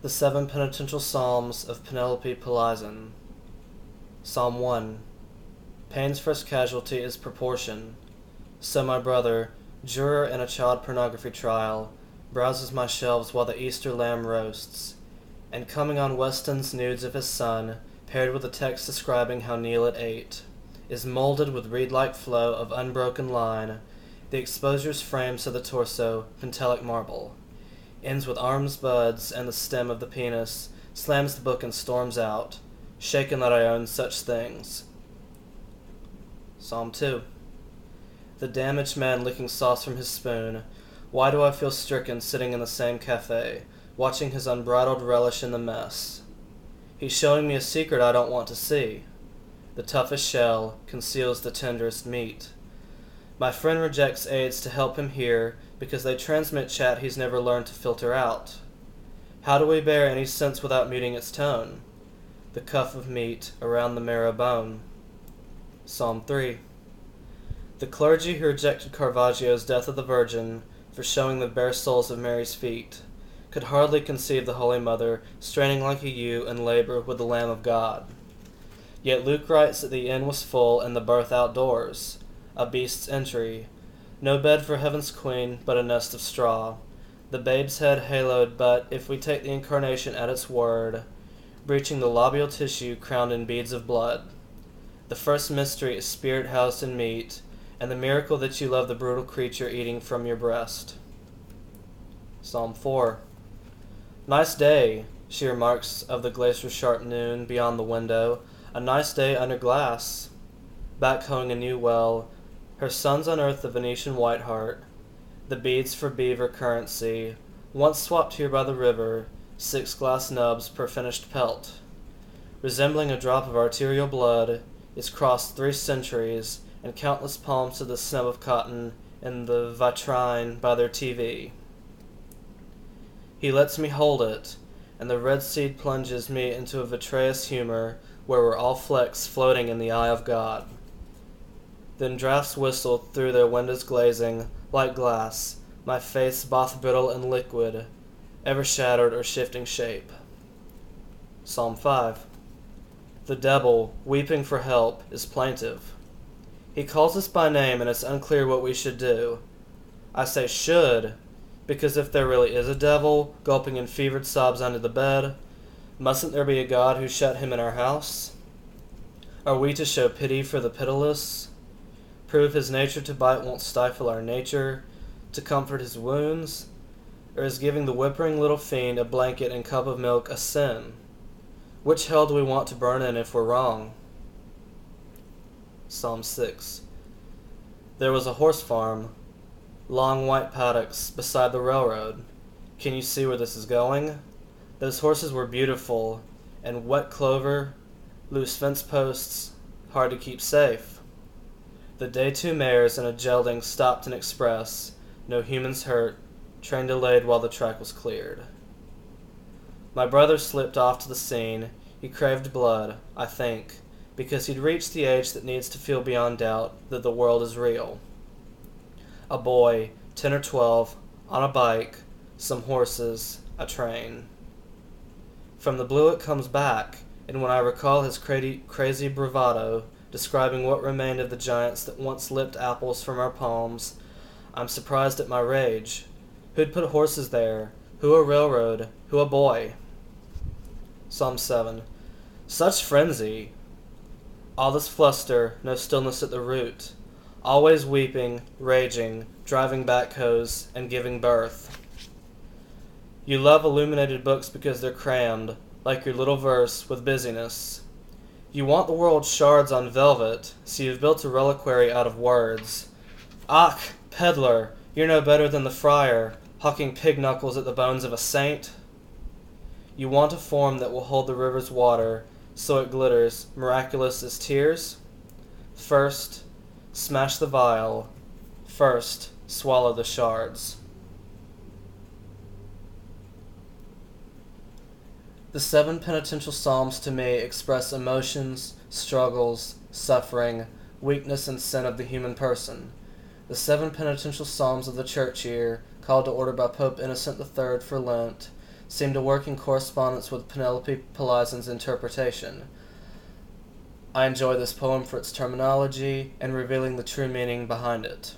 The Seven Penitential Psalms of Penelope Pelizen. Psalm 1. Pain's first casualty is proportion. So my brother, juror in a child pornography trial, browses my shelves while the Easter lamb roasts, and coming on Weston's nudes of his son, paired with a text describing how Neil it ate, is molded with reed-like flow of unbroken line, the exposures frame so the torso, Pentelic marble, ends with arms buds and the stem of the penis, slams the book and storms out, shaken that I own such things. Psalm 2. The damaged man licking sauce from his spoon, why do I feel stricken sitting in the same cafe, watching his unbridled relish in the mess? He's showing me a secret I don't want to see. The toughest shell conceals the tenderest meat. My friend rejects aids to help him hear because they transmit chat he's never learned to filter out. How do we bear any sense without muting its tone? The cuff of meat around the marrow bone. Psalm 3. The clergy who rejected Caravaggio's Death of the Virgin for showing the bare soles of Mary's feet could hardly conceive the Holy Mother straining like a ewe in labor with the Lamb of God. Yet Luke writes that the inn was full and the birth outdoors, a beast's entry, no bed for heaven's queen but a nest of straw, the babe's head haloed but, if we take the incarnation at its word, breaching the lobular tissue crowned in beads of blood. The first mystery is spirit housed in meat, and the miracle that you love the brutal creature eating from your breast. Psalm 4. Nice day, she remarks of the glacier-sharp noon beyond the window, a nice day under glass. Backhoeing a new well, her sons unearth the Venetian white heart, the beads for beaver currency, once swapped here by the river, 6 glass nubs per finished pelt. Resembling a drop of arterial blood, is crossed 3 centuries and countless palms to the snub of cotton in the vitrine by their TV. He lets me hold it, and the red seed plunges me into a vitreous humor where we're all flecks floating in the eye of God. Then drafts whistle through their windows glazing, like glass, my face both brittle and liquid, ever shattered or shifting shape. Psalm 5. The devil, weeping for help, is plaintive. He calls us by name and it's unclear what we should do. I say should, because if there really is a devil, gulping in fevered sobs under the bed, mustn't there be a God who shut him in our house? Are we to show pity for the pitiless? Prove his nature to bite won't stifle our nature, to comfort his wounds? Or is giving the whimpering little fiend a blanket and cup of milk a sin? Which hell do we want to burn in if we're wrong? Psalm 6. There was a horse farm, long white paddocks beside the railroad. Can you see where this is going? Those horses were beautiful, and wet clover, loose fence posts, hard to keep safe. The day 2 mares and a gelding stopped an express, no humans hurt, train delayed while the track was cleared. My brother slipped off to the scene. He craved blood, I think, because he'd reached the age that needs to feel beyond doubt that the world is real. A boy, 10 or 12, on a bike, some horses, a train. From the blue it comes back, and when I recall his crazy bravado, describing what remained of the giants that once lipped apples from our palms, I'm surprised at my rage. Who'd put horses there? Who a railroad? Who a boy? Psalm 7. Such frenzy! All this fluster, no stillness at the root. Always weeping, raging, driving backhoes, and giving birth. You love illuminated books because they're crammed, like your little verse, with busyness. You want the world's shards on velvet, so you've built a reliquary out of words. Ach, peddler, you're no better than the friar, hawking pig knuckles at the bones of a saint. You want a form that will hold the river's water, so it glitters, miraculous as tears? First, smash the vial. First, swallow the shards. The 7 penitential psalms to me express emotions, struggles, suffering, weakness, and sin of the human person. The 7 penitential psalms of the church year, called to order by Pope Innocent III for Lent, seem to work in correspondence with Penelope Peliason's interpretation. I enjoy this poem for its terminology and revealing the true meaning behind it.